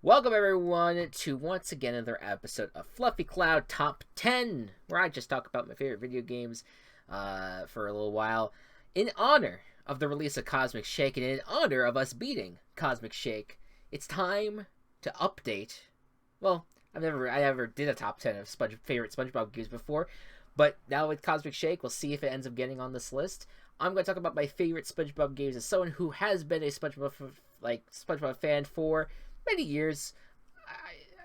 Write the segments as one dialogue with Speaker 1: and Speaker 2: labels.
Speaker 1: Welcome everyone to once again another episode of Fluffy Cloud Top 10, where I just talk about my favorite video games for a little while, in honor of the release of Cosmic Shake and in honor of us beating Cosmic Shake. It's time to update. Well, I never did a top 10 of favorite SpongeBob games before, but now with Cosmic Shake, we'll see if it ends up getting on this list. I'm going to talk about my favorite SpongeBob games as someone who has been a SpongeBob fan for many years.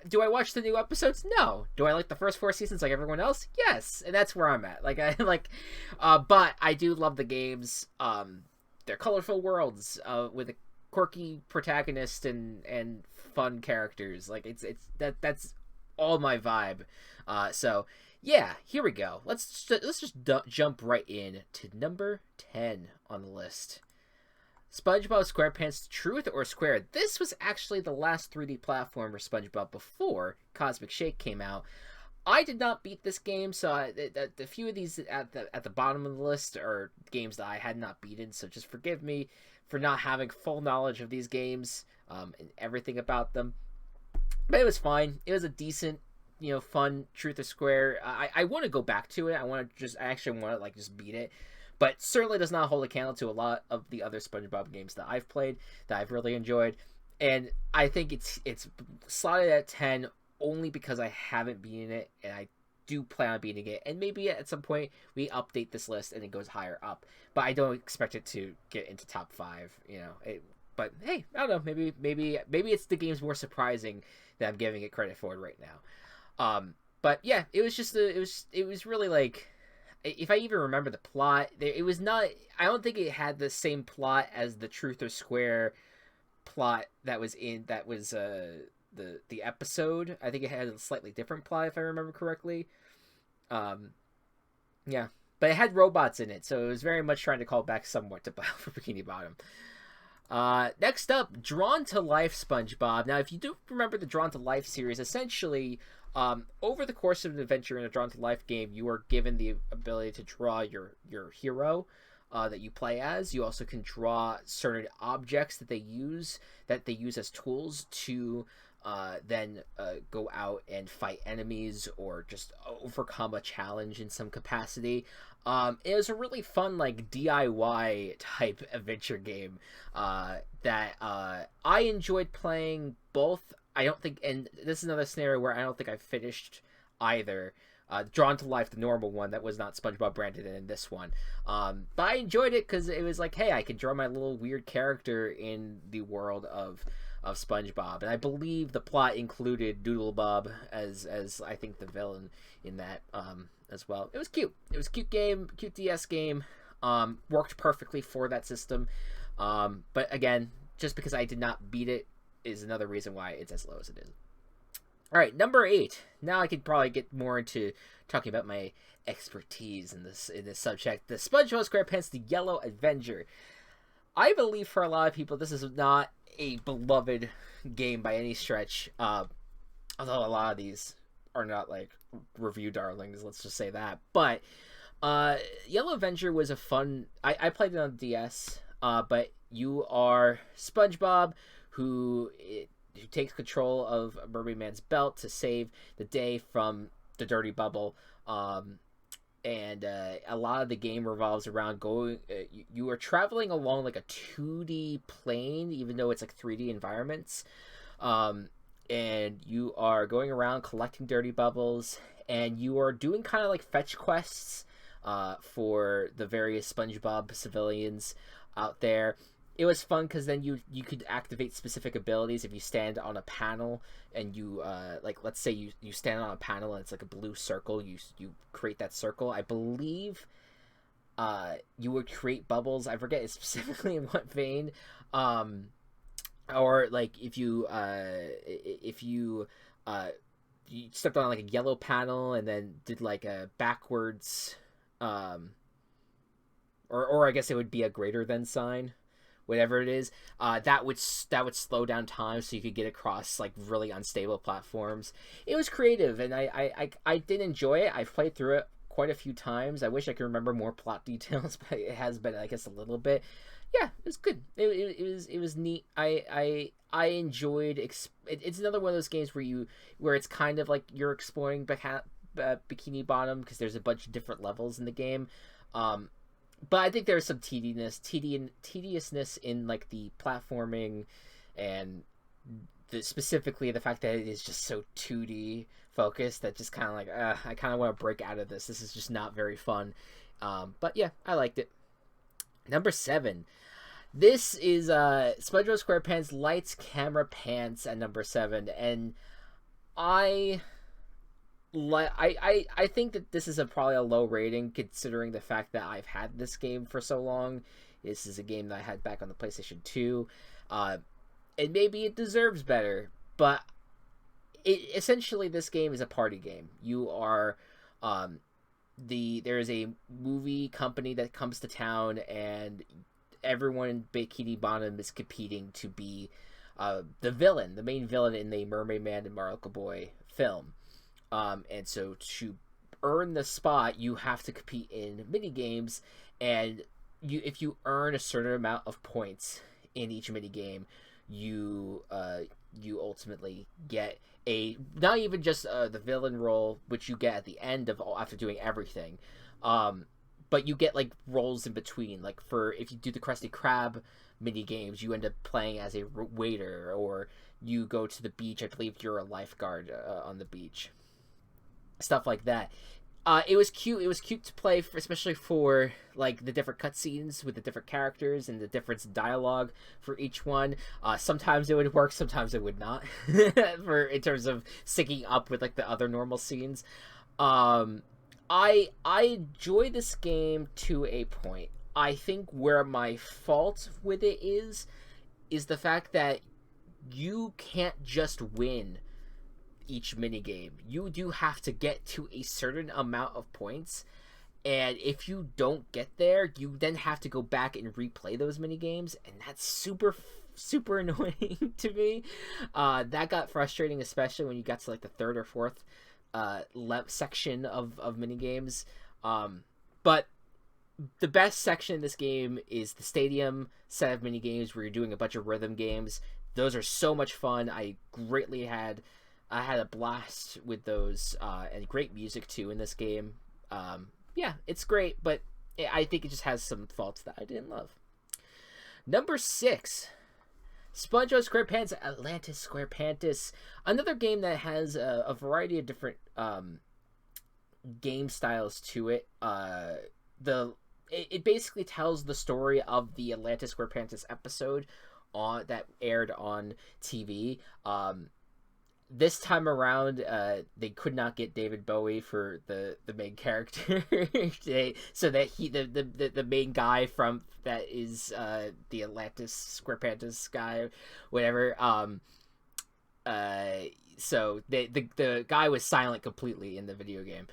Speaker 1: Do I watch the new episodes? No. Do I like the first 4 seasons like everyone else? Yes, and that's where I'm at. But I do love the games. They're colorful worlds with a quirky protagonist and fun characters. That's all my vibe. So yeah, here we go. Let's just jump right in to number 10 on the list. SpongeBob SquarePants Truth or Square. This was actually the last 3D platformer SpongeBob before Cosmic Shake came out. I did not beat this game, so the few of these at the bottom of the list are games that I had not beaten, so just forgive me for not having full knowledge of these games and everything about them. But it was fine. It was a decent, fun Truth or Square. I want to go back to it. I actually want to just beat it. But certainly does not hold a candle to a lot of the other SpongeBob games that I've played, that I've really enjoyed. And I think it's slotted at 10 only because I haven't beaten it, and I do plan on beating it. And maybe at some point we update this list and it goes higher up. But I don't expect it to get into top 5, But hey, I don't know. Maybe it's the game's more surprising that I'm giving it credit for right now. But yeah, it was really like, if I even remember the plot, it was not. I don't think it had the same plot as the Truth or Square plot that was the episode. I think it had a slightly different plot, if I remember correctly. Yeah, but it had robots in it, so it was very much trying to call back somewhat to Battle for Bikini Bottom. Next up, Drawn to Life SpongeBob. Now, if you do remember the Drawn to Life series, essentially, over the course of an adventure in a Drawn to Life game, you are given the ability to draw your hero that you play as. You also can draw certain objects that they use as tools to then go out and fight enemies or just overcome a challenge in some capacity. It was a really fun DIY type adventure game that I enjoyed playing both. I don't think, and this is another scenario where I don't think I finished either. Drawn to Life, the normal one that was not SpongeBob branded in this one. But I enjoyed it because it was like, hey, I could draw my little weird character in the world of SpongeBob, and I believe the plot included Doodlebob as I think the villain in that as well. It was cute. It was a cute game, cute DS game. Worked perfectly for that system. But again, just because I did not beat it is another reason why it's as low as it is. All right, number 8. Now I could probably get more into talking about my expertise in this subject. The SpongeBob SquarePants: The Yellow Avenger. I believe for a lot of people this is not a beloved game by any stretch. Although a lot of these are not review darlings, let's just say that. But Yellow Avenger was a fun. I played it on DS. But you are SpongeBob who takes control of Mermaid Man's belt to save the day from the dirty bubble. And a lot of the game revolves around going. You are traveling along a 2D plane, even though it's 3D environments. And you are going around collecting dirty bubbles, and you are doing kind of fetch quests for the various SpongeBob civilians out there. It was fun because then you could activate specific abilities if you stand on a panel and you let's say you stand on a panel and it's a blue circle. You create that circle. I believe you would create bubbles. I forget specifically in what vein. Or if you you stepped on a yellow panel and then did a backwards or I guess it would be a greater than sign. Whatever it is, that would slow down time so you could get across really unstable platforms. It was creative, and I did enjoy it. I've played through it quite a few times. I wish I could remember more plot details, but it has been, I guess, a little bit. Yeah, it was good. It was neat. I enjoyed. It's another one of those games where it's kind of like you're exploring Bikini Bottom because there's a bunch of different levels in the game. Um, but I think there's some tediousness in like the platforming, and specifically the fact that it is just so 2D focused that just kind of like I kind of want to break out of this. This is just not very fun. But yeah, I liked it. Number 7. This is SpongeBob SquarePants Lights Camera Pants at number 7, and I I think that this is probably a low rating considering the fact that I've had this game for so long. This is a game that I had back on the PlayStation 2. And maybe it deserves better, but essentially this game is a party game. You are there is a movie company that comes to town, and everyone in Bikini Bottom is competing to be the villain, the main villain in the Mermaid Man and Miracle Boy film. And so to earn the spot, you have to compete in mini games, and if you earn a certain amount of points in each mini game, you ultimately get not even just the villain role, which you get at the end of after doing everything, but you get like roles in between. Like if you do the Krusty Krab mini games, you end up playing as a waiter, or you go to the beach. I believe you're a lifeguard on the beach. Stuff like that. It was cute. It was cute to play, especially for like the different cutscenes with the different characters and the different dialogue for each one. Sometimes it would work, sometimes it would not, in terms of syncing up with like the other normal scenes. I enjoy this game to a point. I think where my fault with it is the fact that you can't just win each minigame. You do have to get to a certain amount of points, and if you don't get there, you then have to go back and replay those minigames, and that's super annoying to me. That got frustrating, especially when you got to like the third or fourth section of minigames. But the best section in this game is the stadium set of minigames where you're doing a bunch of rhythm games. Those are so much fun. I had a blast with those, and great music too in this game. Yeah, it's great, but I think it just has some faults that I didn't love. Number 6, SpongeBob SquarePants Atlantis SquarePantis, another game that has a variety of different game styles to it. It basically tells the story of the Atlantis SquarePantis episode that aired on TV. This time around, they could not get David Bowie for the main character, so that the main guy from that is the Atlantis SquarePantis guy, whatever. So the guy was silent completely in the video game.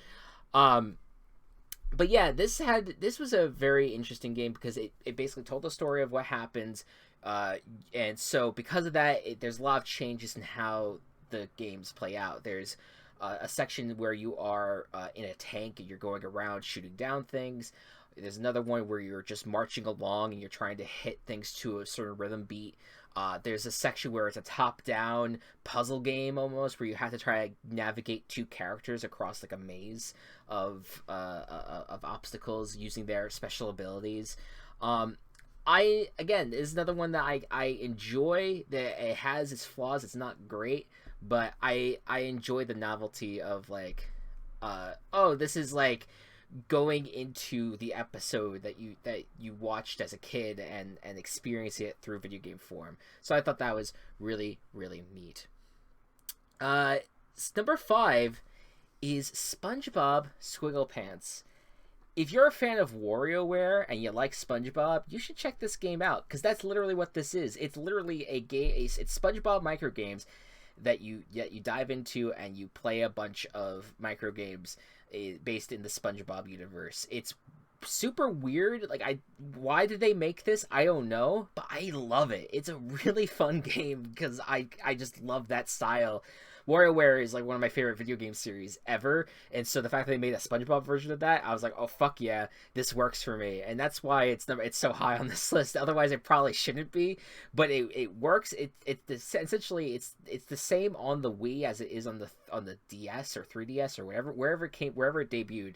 Speaker 1: But yeah, this was a very interesting game because it basically told the story of what happens, and so because of that, there's a lot of changes in how the games play out. There's a section where you are in a tank and you're going around shooting down things. There's another one where you're just marching along and you're trying to hit things to a certain rhythm beat. There's a section where it's a top-down puzzle game almost, where you have to try to navigate two characters across like a maze of obstacles using their special abilities. Again, is another one that I enjoy. That it has its flaws. It's not great, but I enjoy the novelty of like, this is like going into the episode that you watched as a kid and experience it through video game form. So I thought that was really, really neat. Number 5 is SpongeBob SquigglePants. If you're a fan of WarioWare and you like SpongeBob, you should check this game out, because that's literally what this is. It's literally a game. It's SpongeBob micro games that you dive into, and you play a bunch of micro games based in the SpongeBob universe. It's super weird. Like, why did they make this? I don't know, but I love it. It's a really fun game because I just love that style. WarioWare is like one of my favorite video game series ever, and so the fact that they made a SpongeBob version of that, I was like, oh fuck yeah, this works for me, and that's why it's so high on this list. Otherwise, it probably shouldn't be, but it works. Essentially it's the same on the Wii as it is on the DS or 3DS or wherever it debuted.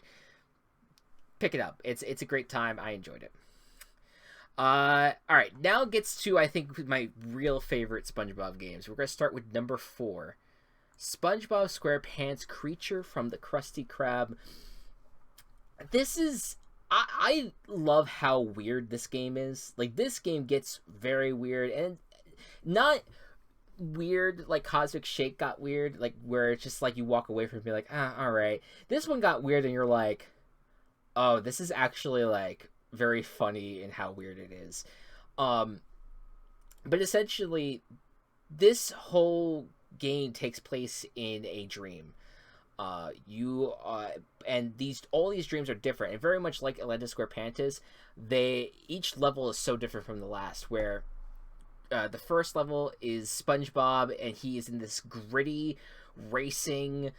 Speaker 1: Pick it up. It's a great time. I enjoyed it. All right, now gets to, I think, my real favorite SpongeBob games. We're gonna start with number 4. SpongeBob SquarePants Creature from the Krusty Krab. This is... I love how weird this game is. Like, this game gets very weird, and not weird like Cosmic Shake got weird, like, where it's just like you walk away from it and be like, alright. This one got weird, and you're like, oh, this is actually, like, very funny in how weird it is. But essentially, this whole game takes place in a dream. And all these dreams are different, and very much like Atlantis SquarePantis, each level is so different from the last. Where the first level is SpongeBob, and he is in this gritty racing,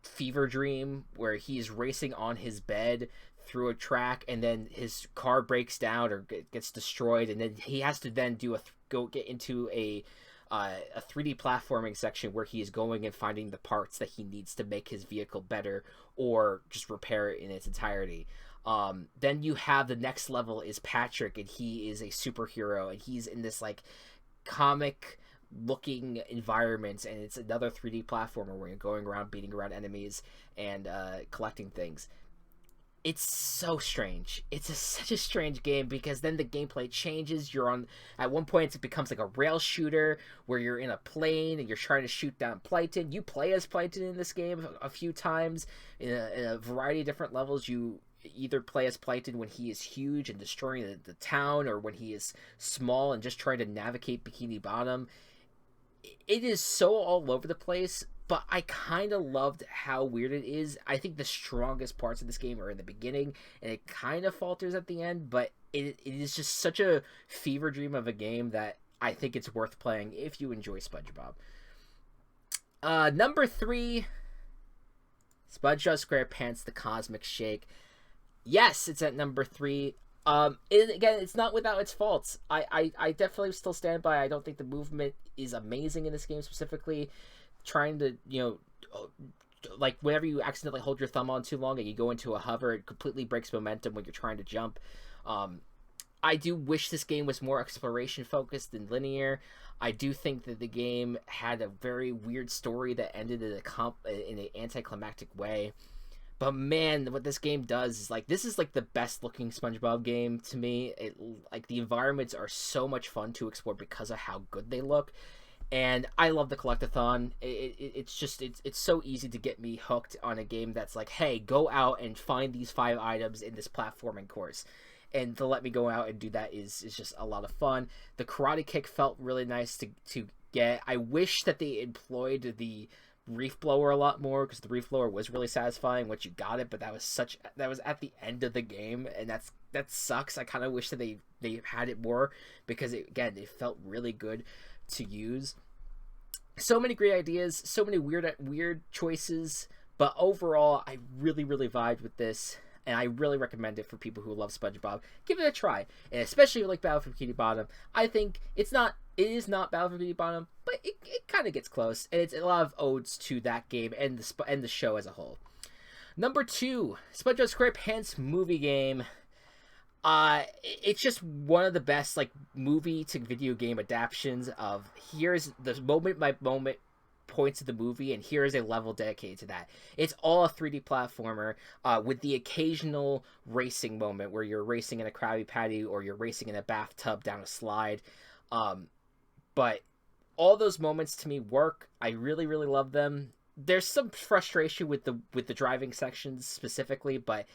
Speaker 1: fever dream where he is racing on his bed through a track, and then his car breaks down or gets destroyed, and then he has to then go get into a 3D platforming section where he is going and finding the parts that he needs to make his vehicle better or just repair it in its entirety. Then you have the next level is Patrick, and he is a superhero, and he's in this like comic looking environment, and it's another 3D platformer where you're going around beating around enemies and collecting things. It's so strange. It's such a strange game because then the gameplay changes. At one point it becomes like a rail shooter where you're in a plane and you're trying to shoot down Plankton. You play as Plankton in this game a few times in a variety of different levels. You either play as Plankton when he is huge and destroying the town, or when he is small and just trying to navigate Bikini Bottom. It is so all over the place, but I kind of loved how weird it is. I think the strongest parts of this game are in the beginning, and it kind of falters at the end, but it is just such a fever dream of a game that I think it's worth playing if you enjoy SpongeBob. Number 3, SpongeBob SquarePants The Cosmic Shake. Yes, it's at number 3. Again, it's not without its faults. I definitely still stand by. I don't think the movement is amazing in this game specifically. Trying to, like whenever you accidentally hold your thumb on too long and you go into a hover, it completely breaks momentum when you're trying to jump. I do wish this game was more exploration focused than linear. I do think that the game had a very weird story that ended in an anticlimactic way. But man, what this game does is this is the best looking SpongeBob game to me. The environments are so much fun to explore because of how good they look. And I love the collectathon. It's so easy to get me hooked on a game that's like, hey, go out and find these 5 items in this platforming course. And to let me go out and do that is just a lot of fun. The karate kick felt really nice to get. I wish that they employed the reef blower a lot more, because the reef blower was really satisfying once you got it, but that was at the end of the game, and that sucks. I kind of wish that they had it more, because it felt really good to use. So many great ideas, so many weird choices, but overall I really vibed with this, and I really recommend it for people who love SpongeBob. Give it a try, and especially if you like Battle for Bikini Bottom. I think it is not Battle for Bikini Bottom, but it kind of gets close, and it's a lot of odes to that game and the show as a whole. Number 2, SpongeBob SquarePants movie game. It's just one of the best movie to video game adaptations of, here's the moment by moment points of the movie, and here's a level dedicated to that. It's all a 3D platformer, with the occasional racing moment where you're racing in a Krabby Patty or you're racing in a bathtub down a slide. But all those moments to me work. I really love them. There's some frustration with the driving sections specifically, but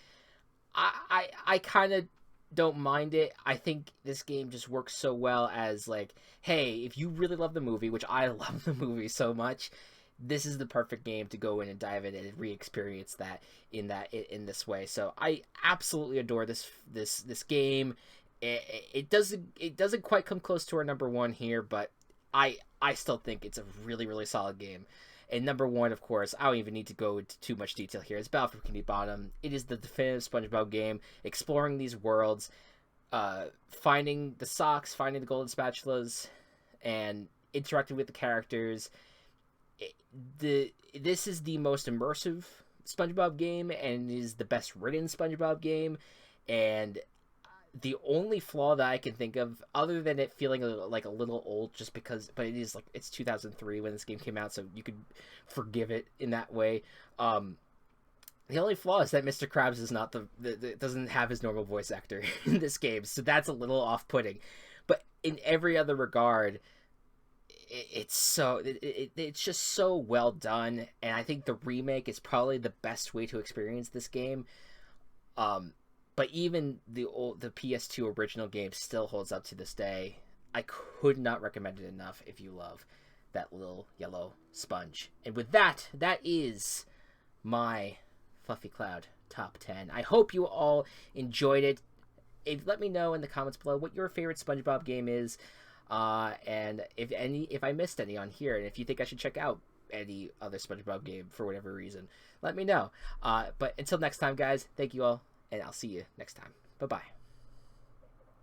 Speaker 1: I kind of don't mind it. I think this game just works so well as hey, if you really love the movie, which I love the movie so much, this is the perfect game to go in and dive in and re-experience that in this way. So I absolutely adore this game. It doesn't quite come close to our number one here, but I still think it's a really, really solid game. And number one, of course, I don't even need to go into too much detail here. It's Battle for Bikini Bottom. It is the definitive SpongeBob game, exploring these worlds, finding the socks, finding the golden spatulas, and interacting with the characters. This is the most immersive SpongeBob game, and is the best written SpongeBob game. And the only flaw that I can think of, other than it feeling like a little old, just because, but it is like, it's 2003 when this game came out, so you could forgive it in that way. The only flaw is that Mr. Krabs is not doesn't have his normal voice actor in this game, so that's a little off-putting. But in every other regard, it's just so well done, and I think the remake is probably the best way to experience this game. But even the PS2 original game still holds up to this day. I could not recommend it enough if you love that little yellow sponge. And with that, that is my Fluffy Cloud Top 10. I hope you all enjoyed it. Let me know in the comments below what your favorite SpongeBob game is. And if I missed any on here, and if you think I should check out any other SpongeBob game for whatever reason, let me know. But until next time, guys, thank you all. And I'll see you next time. Bye-bye.